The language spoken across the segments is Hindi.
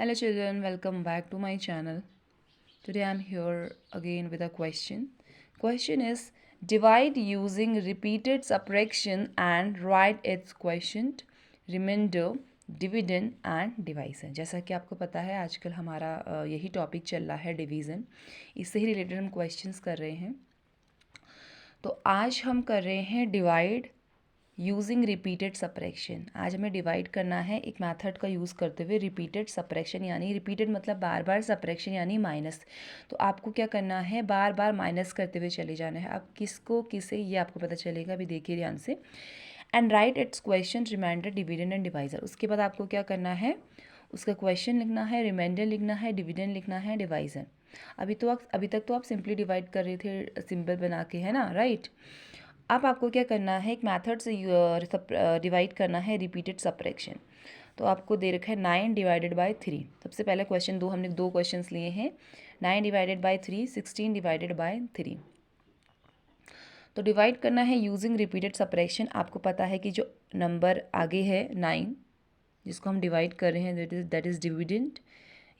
Hello children, welcome back to my channel. Today I'm here again with a question. Question is divide using repeated subtraction and write its quotient, remainder, dividend and division. जैसा कि आपको पता है आजकल हमारा यही टॉपिक चल रहा है डिवीज़न, इससे ही रिलेटेड हम क्वेश्चंस कर रहे हैं। तो आज हम कर रहे हैं डिवाइड यूजिंग रिपीटेड सप्रेक्शन। आज हमें डिवाइड करना है एक मेथड का यूज़ करते हुए रिपीटेड सप्रेक्शन, यानी रिपीटेड मतलब बार बार, सप्रेक्शन यानी माइनस। तो आपको क्या करना है, बार बार माइनस करते हुए चले जाना है। अब किसको किसे ये आपको पता चलेगा, अभी देखिए ध्यान से। And write its question, reminder, dividend and divisor. उसके बाद आपको क्या करना है, उसका क्वेश्चन लिखना है, रिमाइंडर लिखना है, डिविडेंड लिखना है, डिवाइजर। अभी तक तो आप सिंपली डिवाइड कर रहे थे सिंबल बना के, है ना, राइट। अब आपको क्या करना है, एक मेथड से डिवाइड करना है रिपीटेड सप्रेक्शन। तो आपको दे रखा है 9 डिवाइडेड बाय 3। सबसे पहले क्वेश्चन हमने दो क्वेश्चंस लिए हैं। 9 डिवाइडेड बाय 3, 16 डिवाइडेड बाय 3। तो डिवाइड करना है यूजिंग रिपीटेड सप्रेक्शन। आपको पता है कि जो नंबर आगे है 9, जिसको हम डिवाइड कर रहे हैं, दैट इज़ डिविडेंड।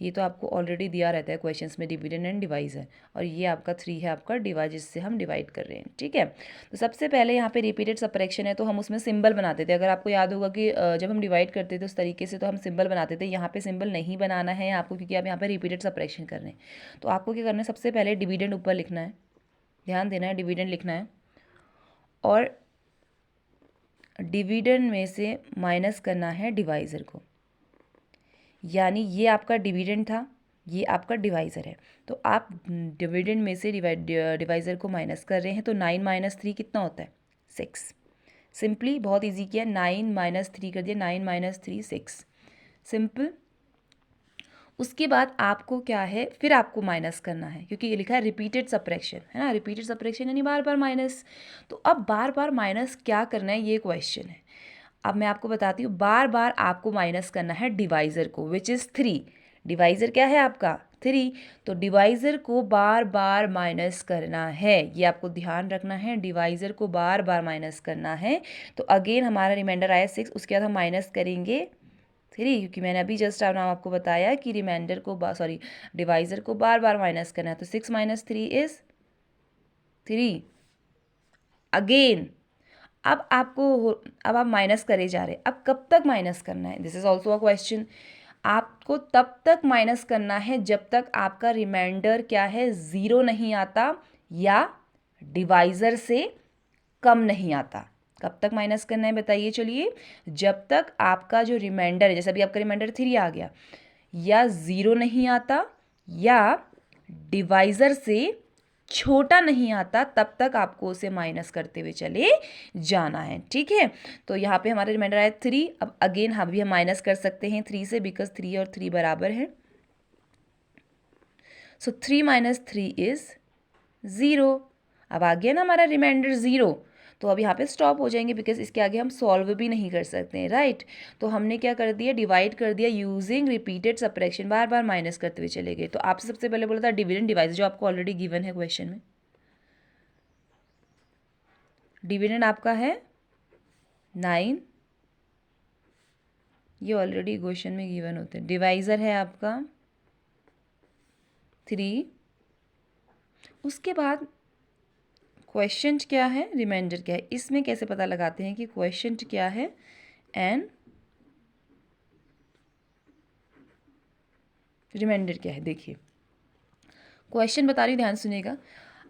ये तो आपको ऑलरेडी दिया रहता है क्वेश्चंस में, डिविडेंड एंड डिवाइजर। और ये आपका 3 है, आपका डिवाइड, जिससे हम डिवाइड कर रहे हैं, ठीक है। तो सबसे पहले यहाँ पे रिपीटेड सप्रेक्शन है, तो हम उसमें सिंबल बनाते थे। अगर आपको याद होगा कि जब हम डिवाइड करते थे उस तरीके से, तो हम सिंबल बनाते थे। यहाँ पे सिंबल नहीं बनाना है आपको, क्योंकि आप यहाँ पे रिपीटेड सप्रेक्शन कर रहे हैं। तो आपको क्या करना है, सबसे पहले डिविडेंड ऊपर लिखना है, ध्यान देना है, डिविडेंड लिखना है। और डिविडेंड में से माइनस करना है डिवाइज़र को, यानी ये आपका डिविडेंड था, ये आपका डिवाइज़र है। तो आप डिविडेंड में से डिवाइज़र को माइनस कर रहे हैं। तो 9 माइनस 3 कितना होता है, 6। सिंपली बहुत इजी किया, 9 माइनस 3 कर दिया, 9 माइनस 3 6, सिंपल। उसके बाद आपको क्या है, फिर आपको माइनस करना है, क्योंकि ये लिखा है रिपीटेड सप्रेक्शन, है ना। रिपीटेड सप्रेक्शन यानी बार बार माइनस। तो अब बार बार माइनस क्या करना है, ये क्वेश्चन है। अब मैं आपको बताती हूँ, बार बार आपको माइनस करना है डिवाइज़र को, विच इज़ 3। डिवाइज़र क्या है आपका, 3। तो डिवाइज़र को बार बार माइनस करना है, ये आपको ध्यान रखना है। डिवाइज़र को बार बार माइनस करना है। तो अगेन हमारा रिमाइंडर आया 6, उसके बाद हम माइनस करेंगे 3, क्योंकि मैंने अभी जस्ट नाम आपको बताया कि रिमाइंडर को डिवाइज़र को बार बार माइनस करना है। तो 6 माइनस 3 इज़ 3 अगेन। अब आप माइनस करे जा रहे हैं। अब कब तक माइनस करना है, this is also a question. आपको तब तक माइनस करना है जब तक आपका रिमाइंडर क्या है, 0 नहीं आता या डिवाइज़र से कम नहीं आता। कब तक माइनस करना है बताइए, चलिए। जब तक आपका जो रिमाइंडर है, जैसे अभी आपका रिमाइंडर 3 आ गया, या 0 नहीं आता या डिवाइज़र से छोटा नहीं आता, तब तक आपको उसे माइनस करते हुए चले जाना है, ठीक है। तो यहाँ पे हमारा रिमाइंडर आया 3। अब अगेन हम माइनस कर सकते हैं 3 से, बिकॉज 3 और 3 बराबर है। सो 3 माइनस 3 इज 0। अब आ गया ना हमारा रिमाइंडर 0। तो अब यहाँ पे स्टॉप हो जाएंगे, बिकॉज इसके आगे हम सॉल्व भी नहीं कर सकते हैं, राइट। तो हमने क्या कर दिया, डिवाइड कर दिया यूजिंग रिपीटेड सप्रेक्शन, बार बार माइनस करते हुए चले गए। तो आपसे सबसे पहले बोला था डिविडेंड डिवाइस, जो आपको ऑलरेडी गिवन है क्वेश्चन में। डिविडेंड आपका है 9, ये ऑलरेडी क्वेश्चन में गिवन होते हैं। डिवाइज़र है आपका 3। उसके बाद क्वेश्चन क्या है, रिमाइंडर क्या है। इसमें कैसे पता लगाते हैं कि क्वेश्चन क्या है एंड रिमाइंडर क्या है। देखिए क्वेश्चन बता रही हूँ, ध्यान सुनिएगा।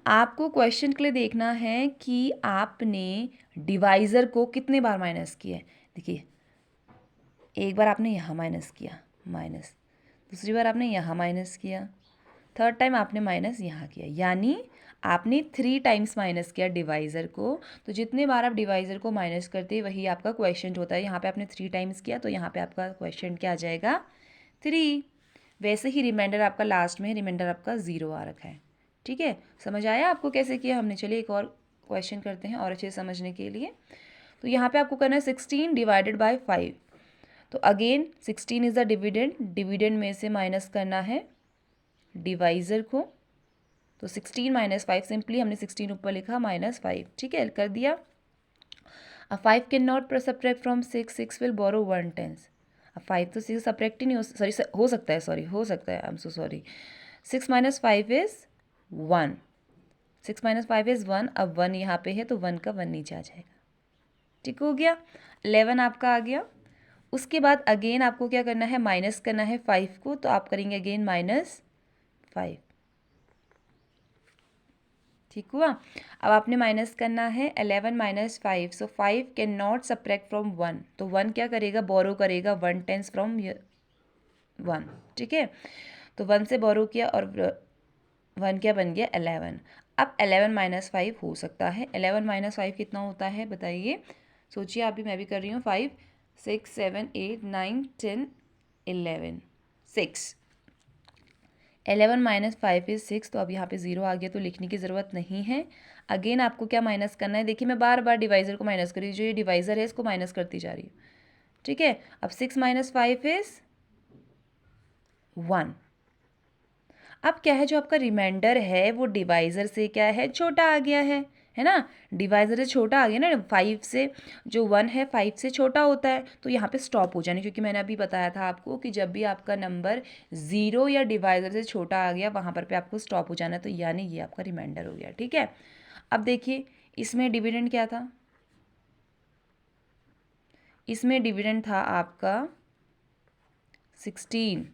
आपको क्वेश्चन के लिए देखना है कि आपने डिवाइज़र को कितने बार माइनस किया है। देखिए, एक बार आपने यहाँ माइनस किया, माइनस, दूसरी बार आपने यहाँ माइनस किया, थर्ड टाइम आपने माइनस यहाँ किया, यानी आपने 3 टाइम्स माइनस किया डिवाइज़र को। तो जितने बार आप डिवाइज़र को माइनस करते हैं वही आपका क्वेश्चन होता है। यहाँ पे आपने 3 टाइम्स किया, तो यहाँ पे आपका क्वेश्चन क्या आ जाएगा, 3। वैसे ही रिमाइंडर आपका लास्ट में है, रिमाइंडर आपका 0 आ रखा है, ठीक है। समझ आया आपको कैसे किया हमने। चलिए एक और क्वेश्चन करते हैं और अच्छे से समझने के लिए। तो यहाँ पे आपको करना है 16 डिवाइडेड बाय 5। तो again 16 is the dividend, dividend में से माइनस करना है डिवाइज़र को। तो 16 माइनस 5, सिंपली हमने 16 ऊपर लिखा -5, ठीक है, कर दिया। अब 5 can not subtract from 6, 6 will borrow 1 tens. अब 5 तो 6 सब्ट्रैक्ट ही नहीं हो सकता है, हो सकता है, I am so sorry. 6 - 5 is 1, 6 - 5 is 1। अब 1 यहाँ पे है तो 1 का 1 नीचे आ जाएगा। ठीक हो गया, 11 आपका आ गया। उसके बाद अगेन आपको क्या करना है, माइनस करना है 5 को, तो आप करेंगे अगेन -5। ठीक हुआ। अब आपने माइनस करना है 11 - 5, सो 5 कैन नॉट सब्ट्रैक्ट फ्रॉम 1, तो 1 क्या करेगा, बोरो करेगा 1 टेंस फ्रॉम 1। ठीक है, तो 1 से बोरो किया और 1 क्या बन गया 11। अब 11 - 5 हो सकता है, 11 - 5 कितना होता है बताइए, सोचिए आप भी, मैं भी कर रही हूँ। 5 6 7 8 9 10 11 6, 11 - 5 इज़ 6, तो अब यहाँ पे 0 आ गया तो लिखने की ज़रूरत नहीं है। अगेन आपको क्या माइनस करना है, देखिए मैं बार बार डिवाइज़र को माइनस कर रही हूँ, जो ये डिवाइज़र है इसको माइनस करती जा रही हूँ। ठीक है, अब 6 - 5 इज़ 1। अब क्या है, जो आपका रिमाइंडर है वो डिवाइज़र से क्या है, छोटा आ गया है ना। डिवाइज़र से छोटा आ गया ना, 5 से जो 1 है 5 से छोटा होता है, तो यहाँ पे स्टॉप हो जाने, क्योंकि मैंने अभी बताया था आपको कि जब भी आपका नंबर 0 या डिवाइज़र से छोटा आ गया वहाँ पर पे आपको स्टॉप हो जाना है, तो यानी ये आपका रिमाइंडर हो गया। ठीक है, अब देखिए इसमें डिविडेंड क्या था, इसमें डिविडेंड था आपका 16,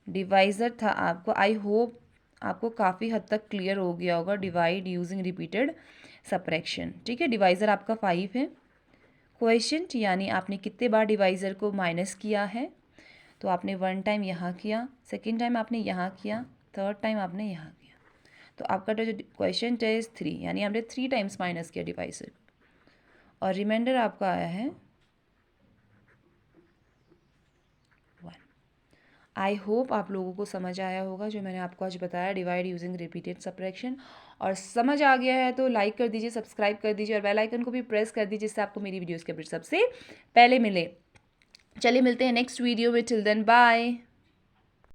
डिवाइज़र था आपको, आई होप आपको काफ़ी हद तक क्लियर हो गया होगा, डिवाइड यूजिंग रिपीटेड सब्ट्रैक्शन। ठीक है, डिवाइज़र आपका 5 है। क्वेश्चन यानी आपने कितने बार डिवाइज़र को माइनस किया है, तो आपने 1 टाइम यहाँ किया, सेकेंड टाइम आपने यहाँ किया, थर्ड टाइम आपने यहाँ किया, तो आपका जो क्वेश्चन इज 3, यानी आपने 3 टाइम्स माइनस किया डिवाइज़र, और रिमाइंडर आपका आया है 1। आई होप आप लोगों को समझ आया होगा जो मैंने आपको आज बताया, डिवाइड यूजिंग रिपीटेड सब्ट्रैक्शन। और समझ आ गया है तो लाइक कर दीजिए, सब्सक्राइब कर दीजिए और बेल आइकन को भी प्रेस कर दीजिए, जिससे आपको मेरी वीडियोस के अपडेट सबसे पहले मिले। चलिए मिलते हैं नेक्स्ट वीडियो में, टिल देन बाय।